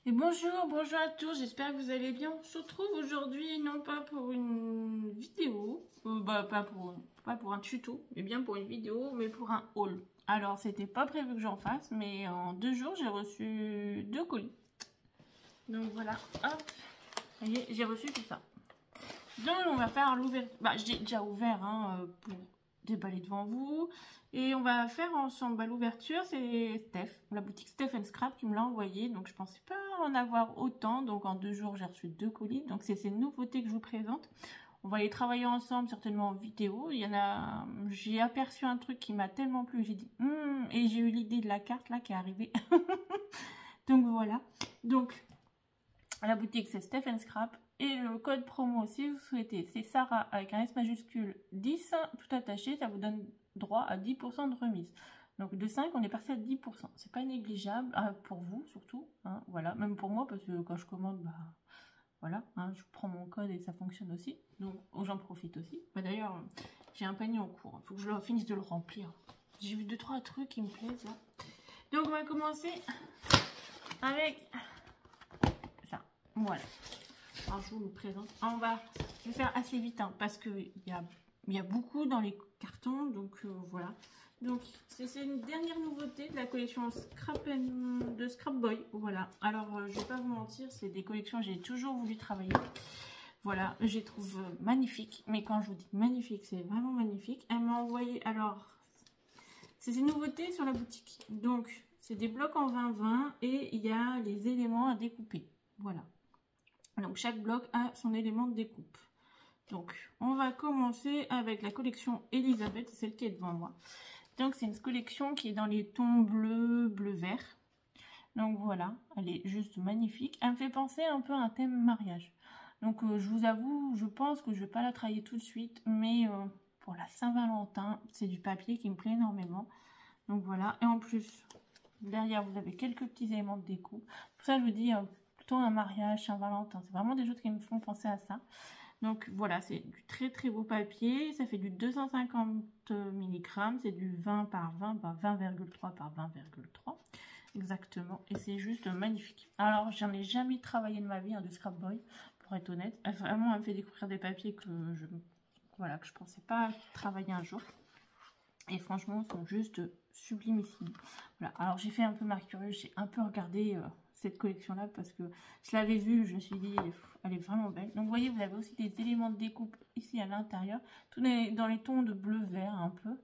Et bonjour, bonjour à tous, j'espère que vous allez bien. On se retrouve aujourd'hui non pas pour une vidéo, pas pour un tuto, mais bien pour une vidéo, mais pour un haul. Alors c'était pas prévu que j'en fasse, mais en 2 jours j'ai reçu 2 colis. Donc voilà, hop, ça y est, j'ai reçu tout ça. Donc on va faire l'ouverture, j'ai déjà ouvert pour déballer devant vous. Et on va faire ensemble l'ouverture, c'est Steph, la boutique Steph & Scrap qui me l'a envoyé. Donc je pensais pas en avoir autant, donc en 2 jours j'ai reçu 2 colis. Donc c'est ces nouveautés que je vous présente. On va les travailler ensemble, certainement en vidéo. Il y en a, j'ai aperçu un truc qui m'a tellement plu, j'ai dit et j'ai eu l'idée de la carte là qui est arrivée. Donc voilà. Donc la boutique c'est Steph & Scrap. Et le code promo, si vous souhaitez, c'est Sarah avec un S majuscule 10, tout attaché, ça vous donne droit à 10% de remise. Donc de 5, on est passé à 10%. C'est pas négligeable, pour vous surtout, hein, voilà, même pour moi, parce que quand je commande, voilà, hein, je prends mon code et ça fonctionne aussi. Donc j'en profite aussi. D'ailleurs, j'ai un panier en cours, il faut que je finisse de le remplir. J'ai vu 2-3 trucs qui me plaisent là. Donc on va commencer avec ça, voilà. Alors, je vous le présente. Je vais faire assez vite parce qu'il y a beaucoup dans les cartons. Donc voilà. Donc c'est une dernière nouveauté de la collection de Scrap Boy. Voilà. Alors je vais pas vous mentir, c'est des collections que j'ai toujours voulu travailler. Voilà, je les trouve magnifiques. Mais quand je vous dis magnifique, c'est vraiment magnifique. Elle m'a envoyé, alors, c'est une nouveauté sur la boutique. Donc c'est des blocs en 20-20 et il y a les éléments à découper. Voilà. Donc chaque bloc a son élément de découpe. Donc on va commencer avec la collection Elisabeth, c'est celle qui est devant moi. Donc c'est une collection qui est dans les tons bleu, bleu-vert. Donc voilà, elle est juste magnifique. Elle me fait penser un peu à un thème mariage. Donc je vous avoue, je pense que je ne vais pas la travailler tout de suite. Mais pour la Saint-Valentin, c'est du papier qui me plaît énormément. Donc voilà, et en plus, derrière vous avez quelques petits éléments de découpe. Pour ça je vous dis... plutôt un mariage, Saint-Valentin. C'est vraiment des choses qui me font penser à ça. Donc voilà, c'est du très très beau papier. Ça fait du 250 mg. C'est du 20 par 20, 20,3 par 20,3. Exactement. Et c'est juste magnifique. Alors, j'en ai jamais travaillé de ma vie, de Scrap Boy, pour être honnête. Vraiment, elle me fait découvrir des papiers que je pensais pas travailler un jour. Et franchement, ils sont juste sublimissimes. Voilà. Alors, j'ai fait un peu Marie Curie. J'ai un peu regardé... cette collection là parce que je l'avais vue, je me suis dit elle est vraiment belle. Donc vous voyez, vous avez aussi des éléments de découpe ici à l'intérieur, tout dans les tons de bleu vert un peu,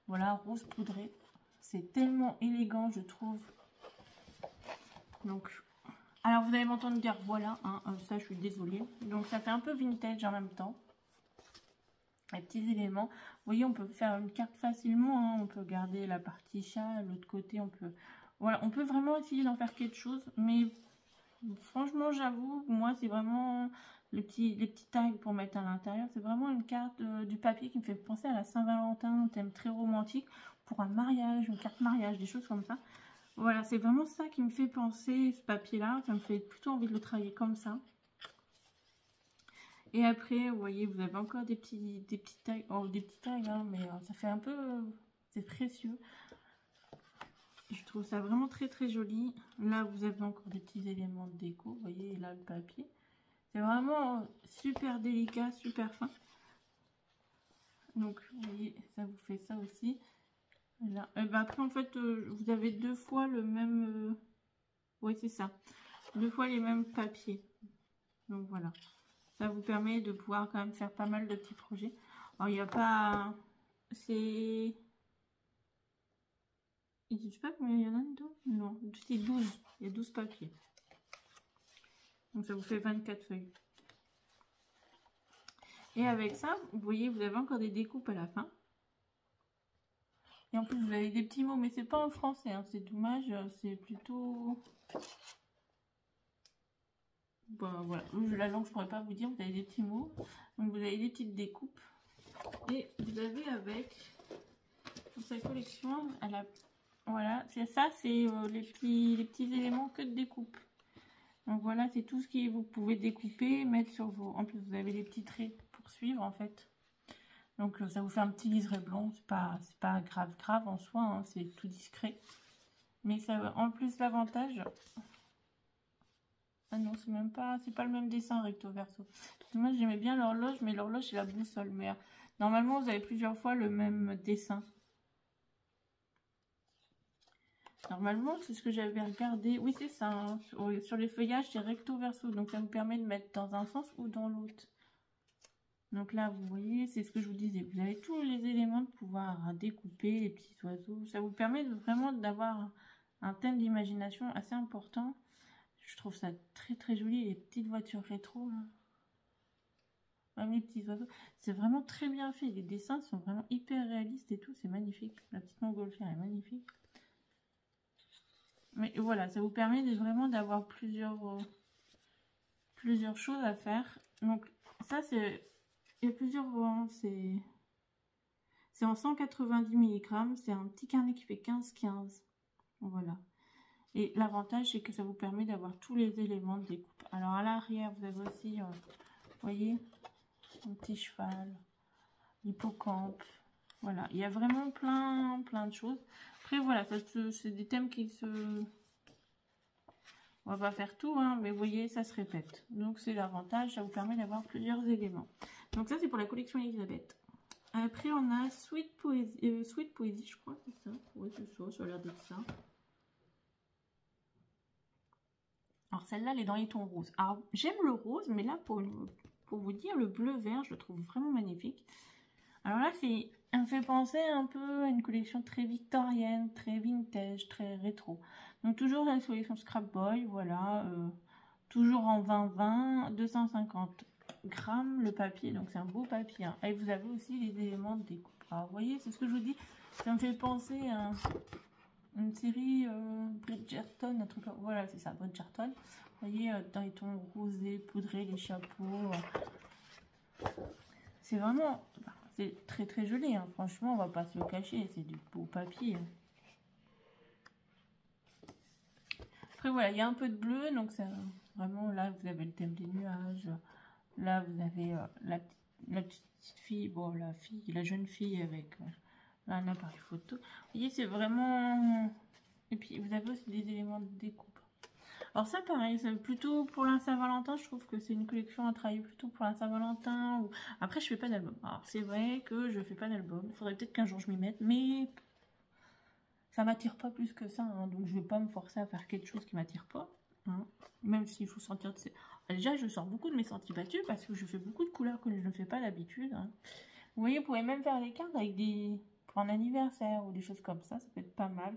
voilà, rose poudré. C'est tellement élégant, je trouve. Donc alors vous allez m'entendre dire voilà, ça je suis désolée. Donc ça fait un peu vintage en même temps, les petits éléments. Vous voyez, on peut faire une carte facilement, on peut garder la partie chat, l'autre côté on peut... Voilà, on peut vraiment essayer d'en faire quelque chose, mais franchement, j'avoue, moi, c'est vraiment les petits tags pour mettre à l'intérieur. C'est vraiment une carte du papier qui me fait penser à la Saint-Valentin, un thème très romantique, pour un mariage, une carte mariage, des choses comme ça. Voilà, c'est vraiment ça qui me fait penser, ce papier-là. Ça me fait plutôt envie de le travailler comme ça. Et après, vous voyez, vous avez encore des petits tags, mais ça fait un peu... c'est précieux. Je trouve ça vraiment très très joli. Là, vous avez encore des petits éléments de déco. Vous voyez, là, le papier. C'est vraiment super délicat, super fin. Donc, vous voyez, ça vous fait ça aussi. Là. Et ben après, en fait, vous avez 2 fois le même... oui, c'est ça. 2 fois les mêmes papiers. Donc, voilà. Ça vous permet de pouvoir quand même faire pas mal de petits projets. Alors, il n'y a pas... c'est... je sais pas combien il y en a dedans. Non, c'est 12. Il y a 12 papiers. Donc ça vous fait 24 feuilles. Et avec ça, vous voyez, vous avez encore des découpes à la fin. Et en plus, vous avez des petits mots, mais c'est pas en français. C'est dommage, c'est plutôt... bon, voilà, la langue, je pourrais pas vous dire. Vous avez des petits mots. Donc vous avez des petites découpes. Et vous avez avec... pour cette collection, elle a... voilà, c'est ça, c'est les petits éléments que de découpe. Donc voilà, c'est tout ce que vous pouvez découper, mettre sur vos... en plus, vous avez les petits traits pour suivre, en fait. Donc ça vous fait un petit liseré blanc. C'est pas grave en soi, c'est tout discret. Mais ça, en plus, l'avantage, Ah non, c'est pas le même dessin recto verso. Moi j'aimais bien l'horloge, mais l'horloge c'est la boussole. Mais normalement vous avez plusieurs fois le même dessin. Normalement c'est ce que j'avais regardé. Oui c'est ça, hein. Sur les feuillages c'est recto verso, donc ça vous permet de mettre dans un sens ou dans l'autre. Donc là vous voyez, c'est ce que je vous disais. Vous avez tous les éléments de pouvoir découper les petits oiseaux. Ça vous permet vraiment d'avoir un thème d'imagination assez important. Je trouve ça très très joli, les petites voitures rétro là. Même les petits oiseaux, c'est vraiment très bien fait. Les dessins sont vraiment hyper réalistes et tout, c'est magnifique. La petite montgolfière est magnifique. Mais voilà, ça vous permet vraiment d'avoir plusieurs choses à faire. Donc ça c'est, il y a plusieurs, c'est en 190 mg, c'est un petit carnet qui fait 15-15. Voilà. Et l'avantage, c'est que ça vous permet d'avoir tous les éléments de découpe. Alors, à l'arrière, vous avez aussi, vous voyez, un petit cheval, l'hippocampe. Voilà, il y a vraiment plein de choses. Après, voilà, c'est des thèmes qui se... On va pas faire tout, hein, mais vous voyez, ça se répète. Donc, c'est l'avantage, ça vous permet d'avoir plusieurs éléments. Donc, ça, c'est pour la collection Elisabeth. Après, on a Sweet Poésie, je crois, c'est ça. Oui, c'est ça, ça a l'air d'être ça. Alors celle-là, elle est dans les tons roses. Alors j'aime le rose, mais là pour vous dire, le bleu-vert, je le trouve vraiment magnifique. Alors là, elle me fait penser un peu à une collection très victorienne, très vintage, très rétro. Donc toujours la collection Scrap Boy, voilà. Toujours en 20-20, 250 grammes le papier, donc c'est un beau papier. Hein. Et vous avez aussi les éléments de découpe. Alors vous voyez, c'est ce que je vous dis, ça me fait penser à... une série Bridgerton, un truc comme... Voilà, c'est ça, Bridgerton. Vous voyez, dans les tons rosés, poudrés, les chapeaux. C'est vraiment... C'est très très joli, hein. Franchement, on va pas se le cacher. C'est du beau papier. Hein. Après, voilà, il y a un peu de bleu. Donc, c'est vraiment... Là, vous avez le thème des nuages. Là, vous avez la petite fille. Bon, la jeune fille avec... Là, un appareil photo. Vous voyez, c'est vraiment... Et puis, vous avez aussi des éléments de découpe. Alors ça, pareil, c'est plutôt pour la Saint-Valentin. Je trouve que c'est une collection à travailler plutôt pour la Saint-Valentin. Ou... Après, je fais pas d'album. Alors, c'est vrai que je fais pas d'album. Il faudrait peut-être qu'un jour je m'y mette. Mais ça m'attire pas plus que ça. Hein. Donc, je vais pas me forcer à faire quelque chose qui m'attire pas. Hein. Même s'il faut sortir de ces... Déjà, je sors beaucoup de mes sentiers battus parce que je fais beaucoup de couleurs que je ne fais pas d'habitude. Hein. Vous voyez, vous pouvez même faire des cartes avec des... pour un anniversaire ou des choses comme ça. Ça peut être pas mal.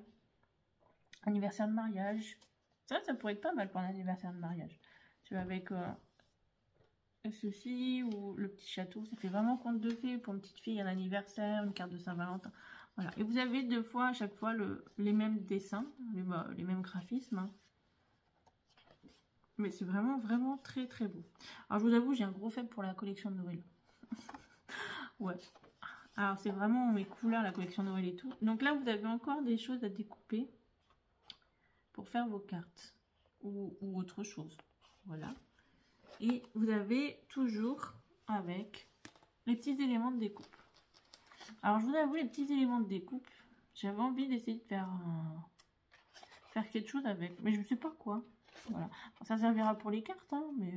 Anniversaire de mariage. Ça pourrait être pas mal pour un anniversaire de mariage. Tu vois, avec ceci ou le petit château. Ça fait vraiment conte de fées pour une petite fille, un anniversaire, une carte de Saint-Valentin. Voilà. Et vous avez deux fois, à chaque fois, les mêmes dessins, les mêmes graphismes. Hein. Mais c'est vraiment très très beau. Alors, je vous avoue, j'ai un gros faible pour la collection de Noël. Ouais. Alors, c'est vraiment mes couleurs, la collection de Noël et tout. Donc là, vous avez encore des choses à découper pour faire vos cartes ou autre chose. Voilà. Et vous avez toujours avec les petits éléments de découpe. Alors, je vous avoue, les petits éléments de découpe, j'avais envie d'essayer de faire quelque chose avec, mais je ne sais pas quoi. Voilà. Ça servira pour les cartes, hein, mais...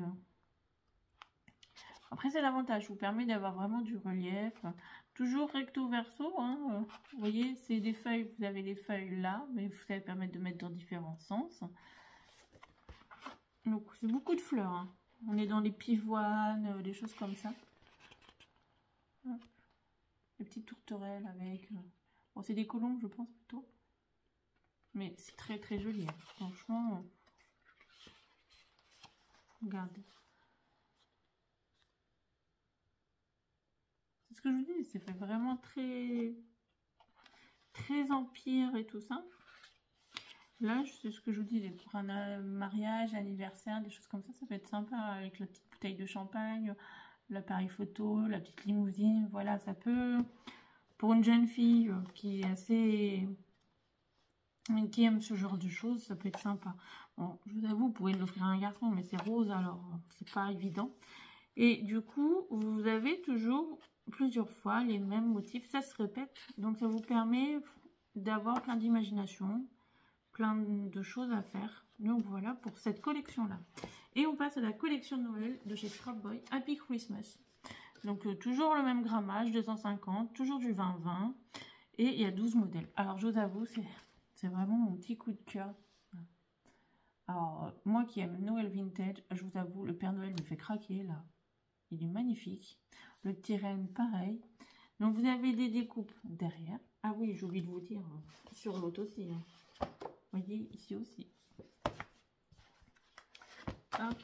Après, c'est l'avantage, ça vous permet d'avoir vraiment du relief. Toujours recto verso, hein. Vous voyez, c'est des feuilles, vous avez les feuilles là, mais ça va permettre de mettre dans différents sens. Donc, c'est beaucoup de fleurs. Hein. On est dans les pivoines, des choses comme ça. Les petites tourterelles avec... Bon, c'est des colombes, je pense, plutôt. Mais c'est très, très joli. Hein. Franchement, regardez. C'est ce que je vous dis, c'est fait vraiment très empire et tout ça. Là, c'est ce que je vous dis, pour un mariage, anniversaire, des choses comme ça peut être sympa avec la petite bouteille de champagne, l'appareil photo, la petite limousine. Voilà, ça peut, pour une jeune fille qui est assez... qui aime ce genre de choses, ça peut être sympa. Bon, je vous avoue, vous pouvez l'offrir à un garçon, mais c'est rose, alors c'est pas évident. Et du coup, vous avez toujours plusieurs fois les mêmes motifs, ça se répète, donc ça vous permet d'avoir plein d'imagination, plein de choses à faire. Donc voilà pour cette collection-là. Et on passe à la collection de Noël de chez Scrap Boy, Happy Christmas. Donc toujours le même grammage, 250, toujours du 20-20. Et il y a 12 modèles. Alors je vous avoue, c'est vraiment mon petit coup de cœur. Alors moi qui aime Noël Vintage, je vous avoue, le Père Noël me fait craquer là. Il est magnifique. Le petit renne, pareil. Donc vous avez des découpes derrière. Ah oui, j'ai oublié de vous dire, sur l'autre aussi. Vous voyez, ici aussi. Hop.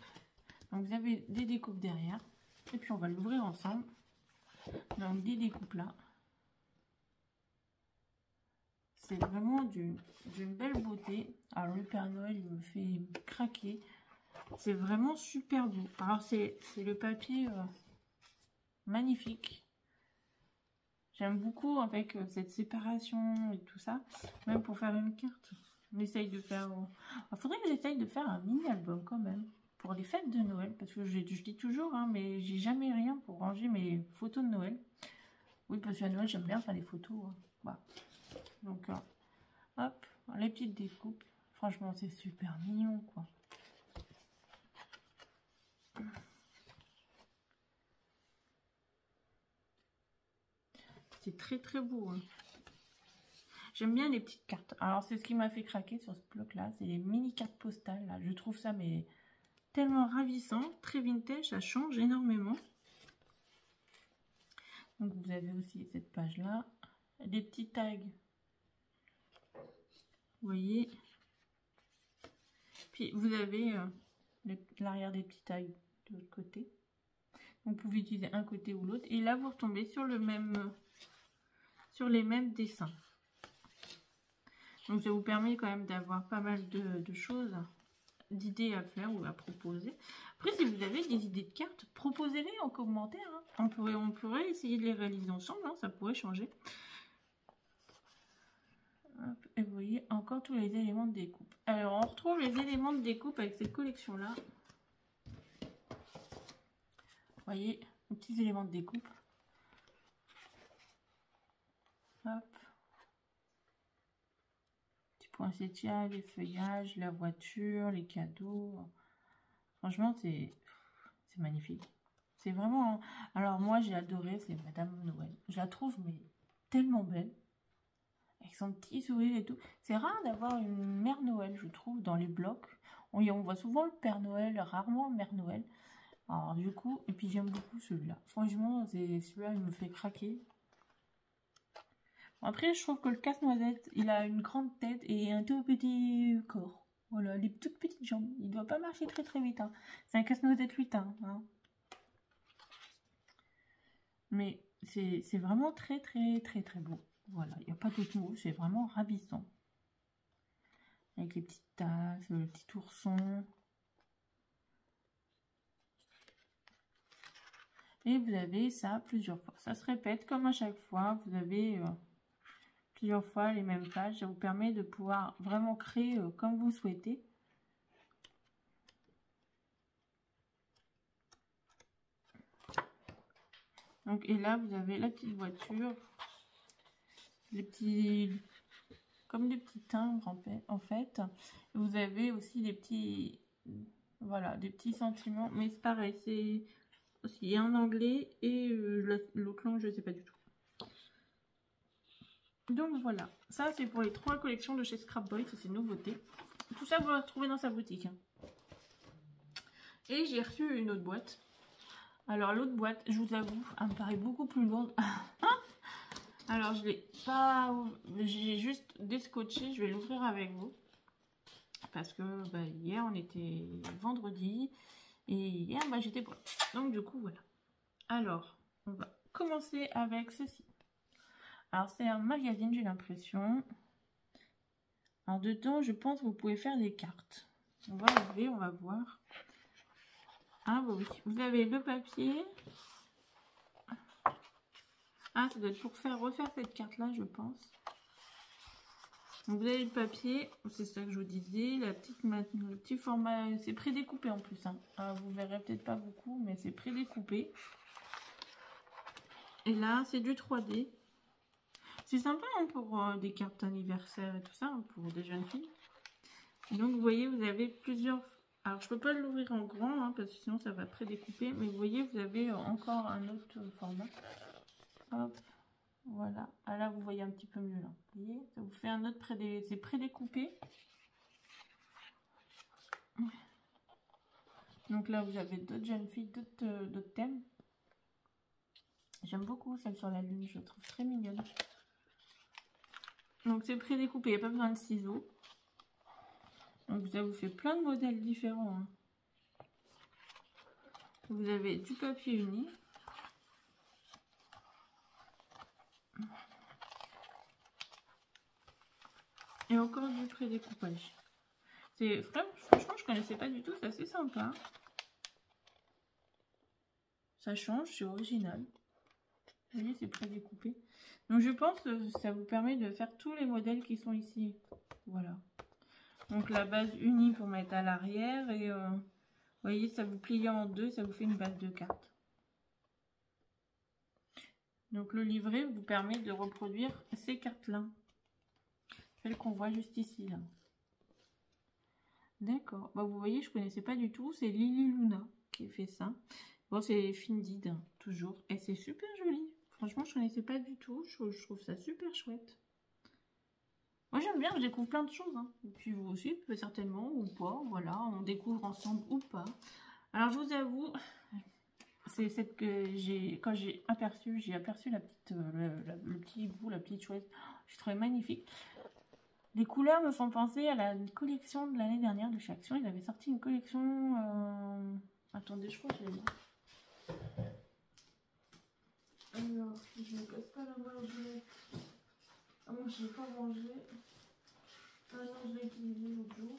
Donc vous avez des découpes derrière. Et puis on va l'ouvrir ensemble. Donc des découpes là. C'est vraiment d'une belle beauté. Alors le Père Noël, il me fait craquer. C'est vraiment super beau. Alors c'est le papier magnifique. J'aime beaucoup avec cette séparation et tout ça. Même pour faire une carte. On essaye de faire... Il faudrait que j'essaye de faire un mini-album quand même. Pour les fêtes de Noël. Parce que je dis toujours, hein, mais j'ai jamais rien pour ranger mes photos de Noël. Oui, parce qu'à Noël, j'aime bien faire des photos. Hein. Voilà. Donc, hop, les petites découpes. Franchement, c'est super mignon, quoi. C'est très, très beau. Hein. J'aime bien les petites cartes. Alors, c'est ce qui m'a fait craquer sur ce bloc-là. C'est les mini cartes postales. Là. Je trouve ça, mais tellement ravissant. Très vintage. Ça change énormément. Donc, vous avez aussi cette page-là. Des petits tags. Vous voyez. Puis vous avez l'arrière des petits tags de l'autre côté. Vous pouvez utiliser un côté ou l'autre. Et là, vous retombez sur le même, sur les mêmes dessins. Donc ça vous permet quand même d'avoir pas mal de choses, d'idées à faire ou à proposer. Après, si vous avez des idées de cartes, proposez-les en commentaire. Hein. On pourrait essayer de les réaliser ensemble. Hein, ça pourrait changer. Hop, et vous voyez encore tous les éléments de découpe. Alors on retrouve les éléments de découpe avec cette collection là. Vous voyez les petits éléments de découpe. Hop. Petit poinsettia, les feuillages, la voiture, les cadeaux. Franchement c'est magnifique. C'est vraiment... Alors moi j'ai adoré, c'est Madame Noël. Je la trouve mais tellement belle. Avec son petit sourire et tout. C'est rare d'avoir une Mère Noël, je trouve, dans les blocs. On voit souvent le Père Noël, rarement Mère Noël. Alors du coup, et puis j'aime beaucoup celui-là. Franchement, celui-là, il me fait craquer. Bon, après, je trouve que le casse-noisette, il a une grande tête et un tout petit corps. Voilà, les toutes petites jambes. Il ne doit pas marcher très très vite. Hein. C'est un casse-noisette lutin. Hein. Mais c'est vraiment très très très très beau. Voilà, il n'y a pas d'autre mot, c'est vraiment ravissant. Avec les petites tasses, le petit ourson. Et vous avez ça plusieurs fois. Ça se répète comme à chaque fois. Vous avez plusieurs fois les mêmes pages. Ça vous permet de pouvoir vraiment créer comme vous souhaitez. Donc, et là, vous avez la petite voiture. Les petits... Comme des petits timbres en fait. Vous avez aussi des petits... Voilà, des petits sentiments. Mais c'est pareil, c'est aussi en anglais et l'autre langue, je ne sais pas du tout. Donc voilà, ça c'est pour les 3 collections de chez Scrap Boy, c'est nouveauté. Tout ça vous le retrouvez dans sa boutique. Hein. Et j'ai reçu une autre boîte. Alors l'autre boîte, je vous avoue, elle me paraît beaucoup plus lourde. Alors je l'ai pas... J'ai juste descotché, je vais l'ouvrir avec vous. Parce que hier on était vendredi. Et hier j'étais pas. Donc du coup voilà. Alors on va commencer avec ceci. Alors c'est un magazine, j'ai l'impression. Alors dedans je pense que vous pouvez faire des cartes. On va ouvrir, on va voir. Ah oui, vous avez le papier. Ah, ça doit être pour refaire cette carte-là, je pense. Donc vous avez le papier, c'est ça que je vous disais, le petit format, c'est prédécoupé en plus. Hein. Alors, vous verrez peut-être pas beaucoup, mais c'est prédécoupé. Et là, c'est du 3D. C'est sympa hein, pour des cartes anniversaires et tout ça, hein, pour des jeunes filles. Donc vous voyez, vous avez plusieurs... Alors je peux pas l'ouvrir en grand, hein, parce que sinon ça va prédécouper. Mais vous voyez, vous avez encore un autre format. Hop, voilà. Ah là, vous voyez un petit peu mieux là. Vous voyez, ça vous fait un autre c'est prédécoupé. Donc là, vous avez d'autres jeunes filles, d'autres thèmes. J'aime beaucoup celle sur la lune, je la trouve très mignonne. Donc c'est prédécoupé, il n'y a pas besoin de ciseaux. Donc ça vous fait plein de modèles différents. Hein. Vous avez du papier uni. Et encore du prédécoupage. C'est franchement, je connaissais pas du tout, c'est assez sympa. Ça change, c'est original. Vous voyez, c'est prédécoupé. Donc je pense que ça vous permet de faire tous les modèles qui sont ici. Voilà. Donc la base unie pour mettre à l'arrière et vous voyez, ça vous plie en deux, ça vous fait une base de cartes. Donc le livret vous permet de reproduire ces cartes-là. Celles qu'on voit juste ici. Là. D'accord. Bah, vous voyez, je connaissais pas du tout. C'est Lily Luna qui fait ça. Bon, c'est Findid, toujours. Et c'est super joli. Franchement, je connaissais pas du tout. Je trouve ça super chouette. Moi, j'aime bien. Je découvre plein de choses. Hein. Et puis vous aussi, certainement, ou pas. Voilà, on découvre ensemble ou pas. Alors, je vous avoue, c'est cette que quand j'ai aperçu la petite, le petit bout, la petite chouette. Je trouvais magnifique. Les couleurs me font penser à la collection de l'année dernière de chez Action. Ils avaient sorti une collection... Attendez, je crois que je l'ai mis. Alors, je ne casse pas la main. Ah bon, je ne l'ai pas rangé. Ah non, je l'ai utilisé l'autre jour.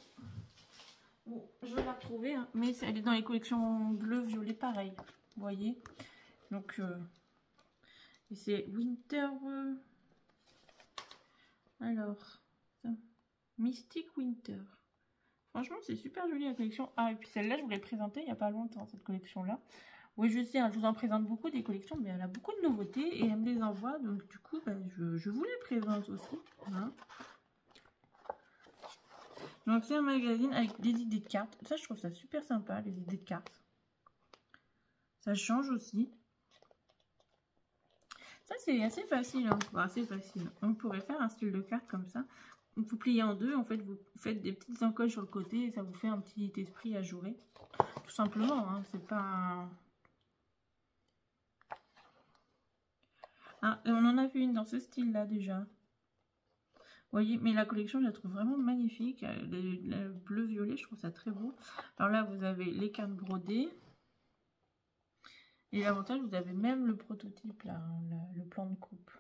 Bon, je vais la retrouver, hein. Mais elle est dans les collections bleu-violet, pareil. Vous voyez. Donc, et c'est Winter... Alors... Mystic Winter. Franchement, c'est super joli la collection. Ah, et puis celle-là, je vous l'ai présentée il n'y a pas longtemps, cette collection-là. Oui, je sais, hein, je vous en présente beaucoup des collections, mais elle a beaucoup de nouveautés et elle me les envoie. Donc, du coup, ben, je vous les présente aussi. Hein. Donc, c'est un magazine avec des idées de cartes. Ça, je trouve ça super sympa, les idées de cartes. Ça change aussi. Ça, c'est assez facile. Hein. Enfin, assez facile. On pourrait faire un style de carte comme ça. Vous pliez en deux, en fait, vous faites des petites encoches sur le côté et ça vous fait un petit esprit ajouré. Tout simplement, hein, c'est pas... Ah, on en a vu une dans ce style-là déjà. Vous voyez, mais la collection, je la trouve vraiment magnifique. Le bleu-violet, je trouve ça très beau. Alors là, vous avez les cartes brodées. Et l'avantage, vous avez même le prototype, là, le plan de coupe.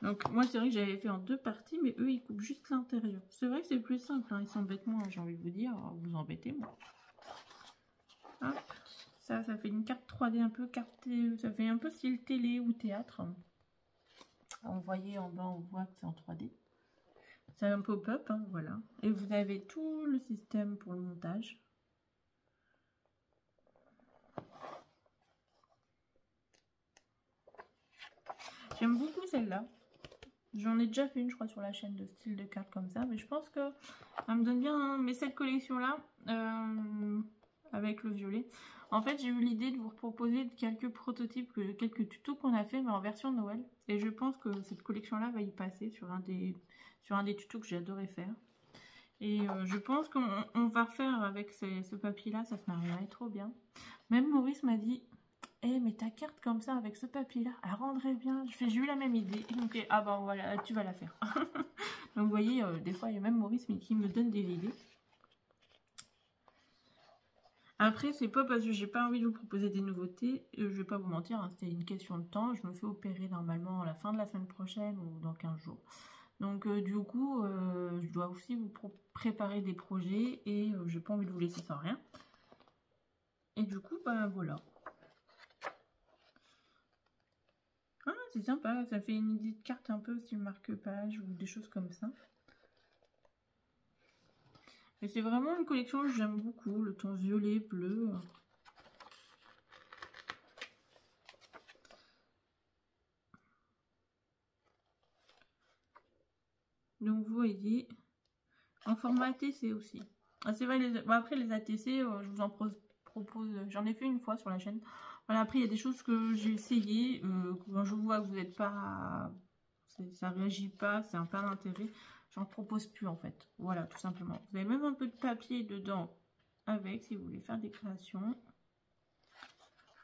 Donc, moi, c'est vrai que j'avais fait en deux parties, mais eux, ils coupent juste l'intérieur. C'est vrai que c'est plus simple, hein, ils s'embêtent moins, j'ai envie de vous dire. Alors, vous embêtez, moi. Hop. Ça fait une carte 3D un peu ça fait un peu style télé ou théâtre. Vous voyez en bas, on voit que c'est en 3D. C'est un pop-up, hein, voilà. Et vous avez tout le système pour le montage. J'aime beaucoup celle-là. J'en ai déjà fait une, je crois, sur la chaîne de style de cartes comme ça. Mais je pense que ça me donne bien. Hein. Mais cette collection-là, avec le violet, en fait, j'ai eu l'idée de vous proposer quelques prototypes, quelques tutos qu'on a fait, mais en version Noël. Et je pense que cette collection-là va y passer sur un des tutos que j'adorais faire. Et je pense qu'on va refaire avec ce papier-là, ça se marierait trop bien. Même Maurice m'a dit... Eh, mais ta carte comme ça, avec ce papier-là, elle rendrait bien. J'ai eu la même idée. Et donc, ah ben voilà, tu vas la faire. Donc, vous voyez, des fois, il y a même Maurice qui me donne des idées. Après, c'est pas parce que j'ai pas envie de vous proposer des nouveautés. Je vais pas vous mentir, hein, c'était une question de temps. Je me fais opérer normalement à la fin de la semaine prochaine ou dans 15 jours. Donc, du coup, je dois aussi vous préparer des projets et j'ai pas envie de vous laisser sans rien. Et du coup, ben voilà. Ah, c'est sympa, ça fait une idée de carte un peu style marque-page ou des choses comme ça. Et c'est vraiment une collection que j'aime beaucoup, le ton violet, bleu. Donc vous voyez, En format ATC aussi. Ah, c'est vrai, bon, après les ATC, je vous en propose, j'en ai fait une fois sur la chaîne. Voilà, après il y a des choses que j'ai essayé, quand je vois que vous n'êtes pas, ça réagit pas, c'est un pas d'intérêt, j'en propose plus en fait. Voilà, tout simplement. Vous avez même un peu de papier dedans avec, si vous voulez faire des créations.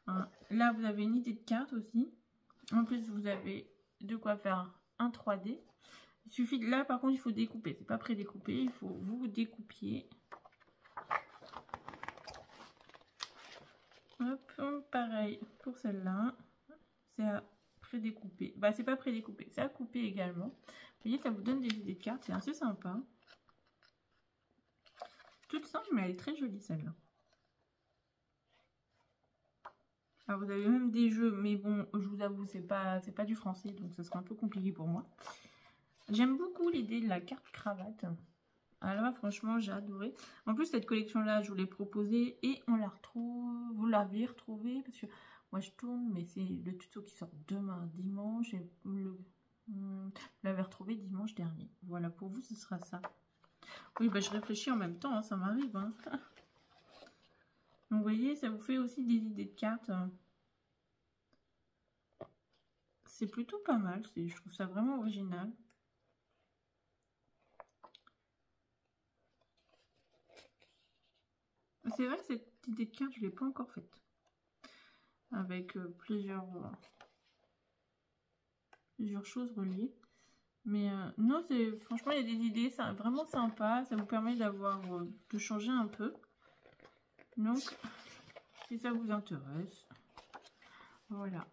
Voilà. Là, vous avez une idée de carte aussi. En plus, vous avez de quoi faire un 3D. Il suffit de là, par contre, il faut découper. C'est pas pré-découpé, il faut vous découpiez. Hop, pareil pour celle-là. C'est à pré-découper. Bah, c'est pas pré-découpé, c'est à couper également. Vous voyez, ça vous donne des idées de cartes, c'est assez sympa. Toute simple, mais elle est très jolie celle-là. Alors, vous avez même des jeux, mais bon, je vous avoue, c'est pas du français, donc ce sera un peu compliqué pour moi. J'aime beaucoup l'idée de la carte cravate. Alors là, franchement, j'ai adoré. En plus, cette collection-là, je vous l'ai proposée et on la retrouve. Vous l'avez retrouvée parce que moi, je tourne, mais c'est le tuto qui sort demain, dimanche. Et vous l'avez retrouvé dimanche dernier. Voilà, pour vous, ce sera ça. Oui, bah, je réfléchis en même temps, hein, ça m'arrive. Hein. Donc, vous voyez, ça vous fait aussi des idées de cartes. C'est plutôt pas mal. Je trouve ça vraiment original. C'est vrai que cette idée de carte, je ne l'ai pas encore faite. Avec plusieurs choses reliées. Mais non, franchement, il y a des idées, c'est vraiment sympa. Ça vous permet de changer un peu. Donc, si ça vous intéresse, voilà.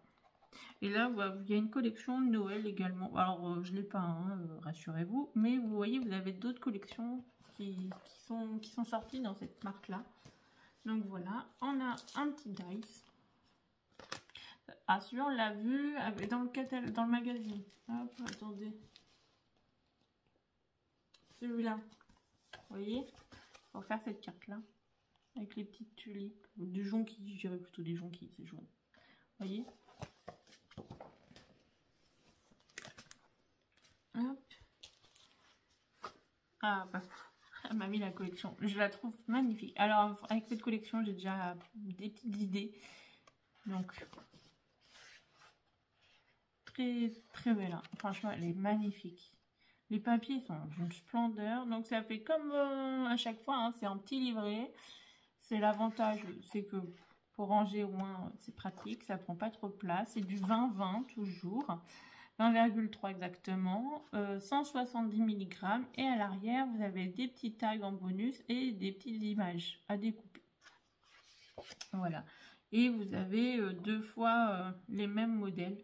Et là, il y a une collection de Noël également. Alors, je ne l'ai pas, hein, rassurez-vous. Mais vous voyez, vous avez d'autres collections qui sont sorties dans cette marque-là. Donc voilà, on a un petit dice. Ah, celui-là, on l'a vu dans le magazine. Hop, attendez. Celui-là. Vous voyez, pour faire cette carte-là. Avec les petites tulipes. Du jonquilles, je dirais plutôt des jonquilles, c'est jaune. Vous voyez. Hop. Ah, bah, elle m'a mis la collection. Je la trouve magnifique. Alors, avec cette collection, j'ai déjà des petites idées. Donc, très, très belle. Hein. Franchement, elle est magnifique. Les papiers sont d'une splendeur. Donc, ça fait comme à chaque fois, hein, c'est en petit livret. C'est l'avantage, c'est que pour ranger au moins, c'est pratique. Ça prend pas trop de place. C'est du 20-20 toujours. 20,3 exactement, 170 mg et à l'arrière vous avez des petits tags en bonus et des petites images à découper. Voilà, et vous avez deux fois les mêmes modèles.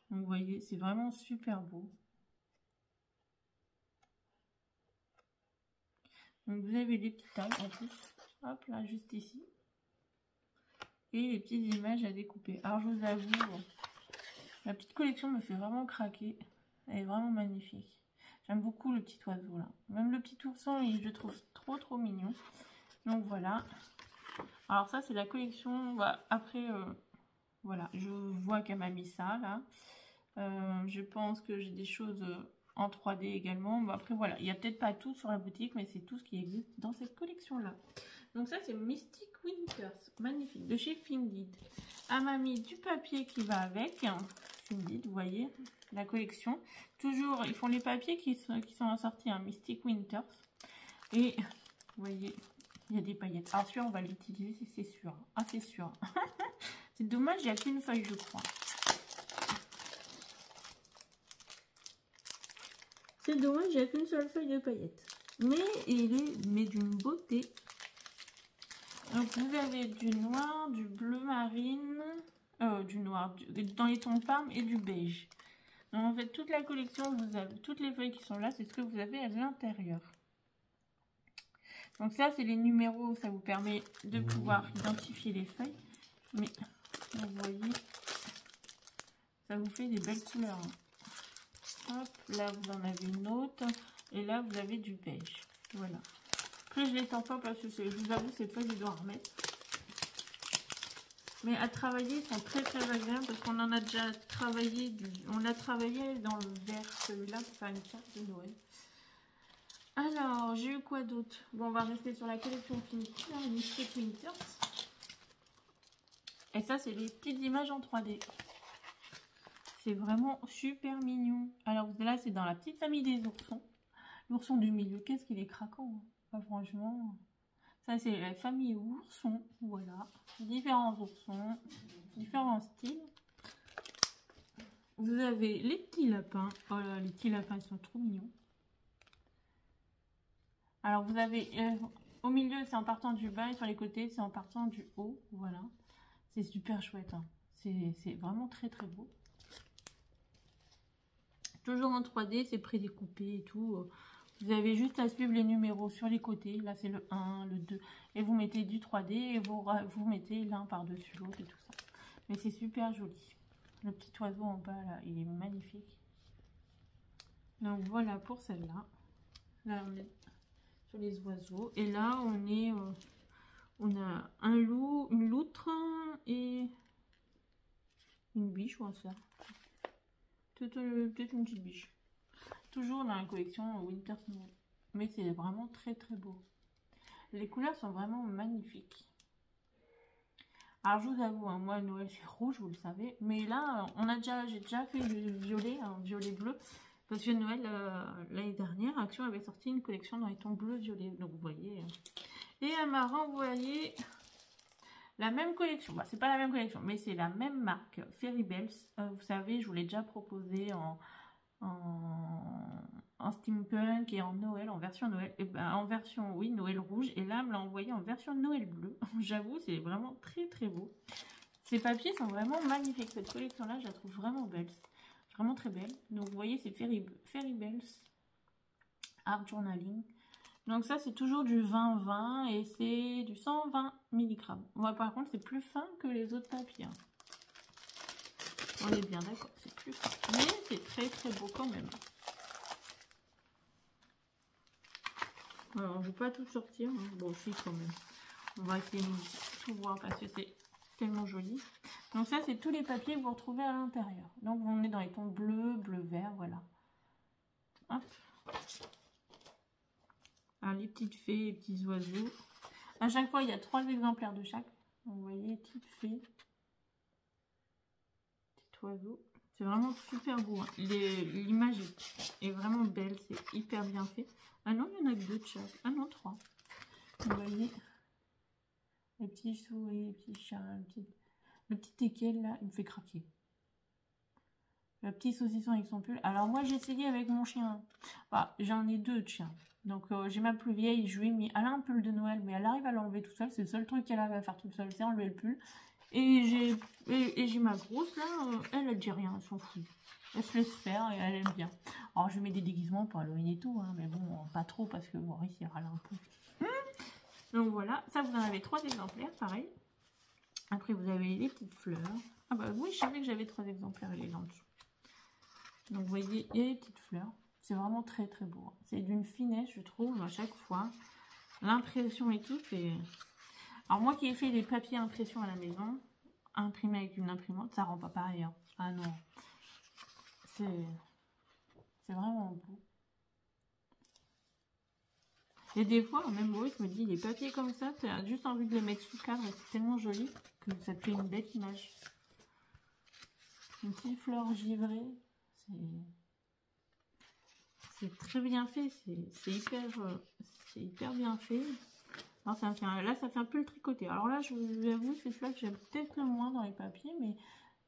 Donc vous voyez, c'est vraiment super beau. Donc vous avez les petits tags en plus, hop là, juste ici. Et les petites images à découper. Alors je vous avoue, la petite collection me fait vraiment craquer. Elle est vraiment magnifique. J'aime beaucoup le petit oiseau là. Même le petit ourson, je le trouve trop mignon. Donc voilà. Alors ça c'est la collection. Bah, après, voilà, je vois qu'elle m'a mis ça là. Je pense que j'ai des choses en 3D également. Bah, après voilà, il n'y a peut-être pas tout sur la boutique, mais c'est tout ce qui existe dans cette collection là. Donc ça c'est Mystic Winters, magnifique, de chez Findid. Elle m'a mis du papier qui va avec. Findid, vous voyez, la collection. Toujours, ils font les papiers qui sont assortis à Mystic Winters. Et vous voyez, il y a des paillettes. Alors celui-là, on va l'utiliser, c'est sûr. Ah, c'est sûr. C'est dommage, il n'y a qu'une feuille, je crois. C'est dommage, il n'y a qu'une seule feuille de paillettes. Mais il est d'une beauté. Donc vous avez du noir, du bleu marine, du noir, dans les tons de parme et du beige. Donc en fait toute la collection, vous avez toutes les feuilles qui sont là, c'est ce que vous avez à l'intérieur. Donc ça c'est les numéros, ça vous permet de pouvoir identifier les feuilles. Mais vous voyez, ça vous fait des belles couleurs. Hein. Hop, là vous en avez une autre et là vous avez du beige. Voilà. Après, je l'étends pas parce que je vous avoue, ces feuilles, je dois remettre. Mais à travailler, ils sont très agréables parce qu'on en a déjà travaillé. On a travaillé dans le vert, celui-là, pour faire une carte de Noël. Alors, j'ai eu quoi d'autre? Bon, on va rester sur la collection Finiture, Mystic Winters. Et ça, c'est les petites images en 3D. C'est vraiment super mignon. Alors là, c'est dans la petite famille des oursons. L'ourson du milieu, qu'est-ce qu'il est craquant, hein. Enfin, franchement, ça c'est la famille oursons. Voilà, différents oursons, différents styles. Vous avez les petits lapins. Oh là, les petits lapins, ils sont trop mignons. Alors vous avez au milieu, c'est en partant du bas, et sur les côtés, c'est en partant du haut. Voilà, c'est super chouette, hein. C'est vraiment très très beau. Toujours en 3D, c'est prédécoupé et tout. Vous avez juste à suivre les numéros sur les côtés. Là, c'est le 1, le 2. Et vous mettez du 3D et vous mettez l'un par-dessus l'autre et tout ça. Mais c'est super joli. Le petit oiseau en bas, là, il est magnifique. Donc, voilà pour celle-là. Là, on est sur les oiseaux. Et là, on a un loup, une loutre et une biche ou un cerf. Peut-être une petite biche. Toujours dans la collection Winter Snow. Mais c'est vraiment très très beau. Les couleurs sont vraiment magnifiques. Alors je vous avoue, hein, moi Noël c'est rouge, vous le savez. Mais là, j'ai déjà fait le violet, un violet bleu. Parce que Noël, l'année dernière, Action avait sorti une collection dans les tons bleu-violet. Donc vous voyez. Et elle m'a renvoyé la même collection. Bah, c'est pas la même collection, mais c'est la même marque, Fairy Bells. Vous savez, je vous l'ai déjà proposé en steampunk et en Noël, en version Noël, et ben en version oui Noël rouge, et là elle me l'a envoyé en version Noël bleu. J'avoue, c'est vraiment très très beau. Ces papiers sont vraiment magnifiques. Cette collection là, je la trouve vraiment belle, vraiment très belle. Donc vous voyez, c'est Fairy Bells Art Journaling. Donc ça c'est toujours du 20-20 et c'est du 120 mg. Ouais, par contre c'est plus fin que les autres papiers, hein. On est bien d'accord, c'est plus fin, mais c'est très très beau quand même. Alors, je ne vais pas tout sortir, hein. Bon, si, quand même. On va essayer de tout voir parce que c'est tellement joli. Donc ça, c'est tous les papiers que vous retrouvez à l'intérieur. Donc, on est dans les tons bleu, bleu-vert, voilà. Hop. Alors, les petites fées, les petits oiseaux. À chaque fois, il y a 3 exemplaires de chaque. Donc, vous voyez, petites fées. Petit oiseau. C'est vraiment super beau, hein. L'image est vraiment belle, c'est hyper bien fait. Ah non, il y en a que 2 de chaque. Ah non, 3. Vous voyez, les petits souris, les petits chats, le petit teckel là, il me fait craquer. Le petit saucisson avec son pull. Alors moi j'ai essayé avec mon chien. Bah, j'en ai 2 de chiens. Donc j'ai ma plus vieille, je lui ai mis. Elle a un pull de Noël, mais elle arrive à l'enlever toute seule. C'est le seul truc qu'elle arrive à faire toute seule, c'est enlever le pull. Et j'ai ma grosse là, elle dit rien, elle s'en fout. Elle se laisse faire et elle aime bien. Alors je mets des déguisements pour Halloween et tout, hein, mais bon, pas trop parce que Maurice il râle un peu. Donc voilà, ça vous en avez 3 exemplaires, pareil. Après vous avez les petites fleurs. Ah bah oui, je savais que j'avais 3 exemplaires, elle est là en dessous. Donc vous voyez, il y a les petites fleurs. C'est vraiment très très beau. C'est d'une finesse, je trouve, à chaque fois. L'impression et tout, c'est... Alors moi qui ai fait des papiers impression à la maison, imprimés avec une imprimante, ça rend pas pareil, hein. Ah non. C'est vraiment beau. Et des fois, même Maurice me dit, les papiers comme ça, tu as juste envie de les mettre sous cadre, c'est tellement joli que ça te fait une belle image. Une petite fleur givrée, c'est très bien fait, c'est hyper bien fait. Alors, là, ça fait un peu le tricoté. Alors là, je vous avoue, c'est celui-là que j'aime peut-être le moins dans les papiers, mais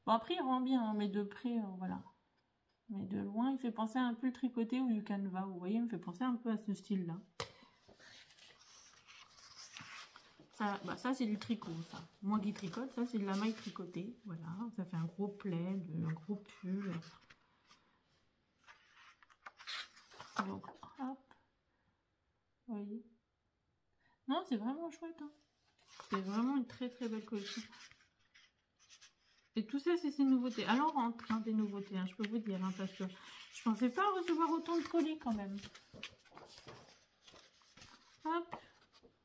bon, après, il rend bien, hein, mais de près, voilà. Mais de loin, il fait penser à un peu le tricoté ou du canevas, vous voyez, il me fait penser un peu à ce style-là. Ça c'est du tricot, ça. Moi qui tricote, ça c'est de la maille tricotée. Voilà, ça fait un gros plaid, un gros pull. Donc, hop. Vous voyez. Non, c'est vraiment chouette, hein. C'est vraiment une très très belle collection. Et tout ça, c'est ces nouveautés. Alors, en train des nouveautés, hein, je peux vous dire, hein, parce que je pensais pas recevoir autant de colis quand même. Hop.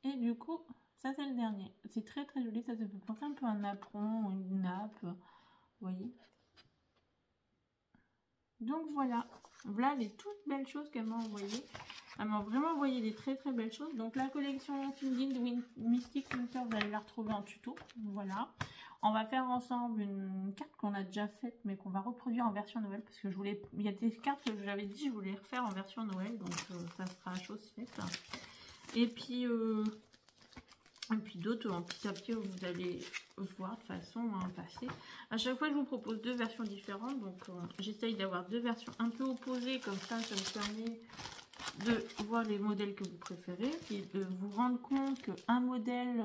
Et du coup... Ça, c'est le dernier. C'est très très joli. Ça fait penser un peu à un napperon ou une nappe. Vous voyez. Donc voilà. Voilà les toutes belles choses qu'elle m'a envoyées. Elle m'a vraiment envoyé des très très belles choses. Donc la collection Finding Mystic Winter, vous allez la retrouver en tuto. Voilà. On va faire ensemble une carte qu'on a déjà faite, mais qu'on va reproduire en version Noël. Parce que je voulais. Il y a des cartes que j'avais dit je voulais refaire en version Noël. Donc ça sera chose faite. Et puis d'autres, petit à petit, vous allez voir de façon passer. À chaque fois, je vous propose deux versions différentes. Donc, j'essaye d'avoir deux versions un peu opposées. Comme ça vous permet de voir les modèles que vous préférez. Et de vous rendre compte qu'un modèle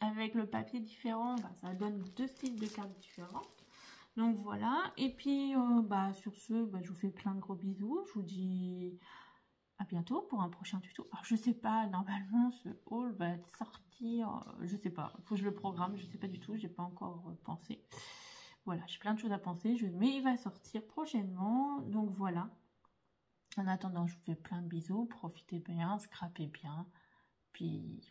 avec le papier différent, bah, ça donne deux styles de cartes différents. Donc, voilà. Et puis, sur ce, je vous fais plein de gros bisous. Je vous dis à bientôt pour un prochain tuto. Alors je sais pas, normalement ce haul va sortir, je sais pas, faut que je le programme, je sais pas du tout, j'ai pas encore pensé. Voilà, j'ai plein de choses à penser, mais il va sortir prochainement, donc voilà. En attendant, je vous fais plein de bisous, profitez bien, scrapez bien, puis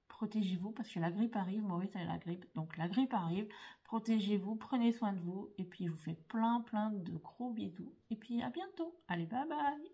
protégez-vous parce que la grippe arrive, moi oui c'est la grippe, donc la grippe arrive, protégez-vous, prenez soin de vous, et puis je vous fais plein de gros bisous, et puis à bientôt, allez bye bye.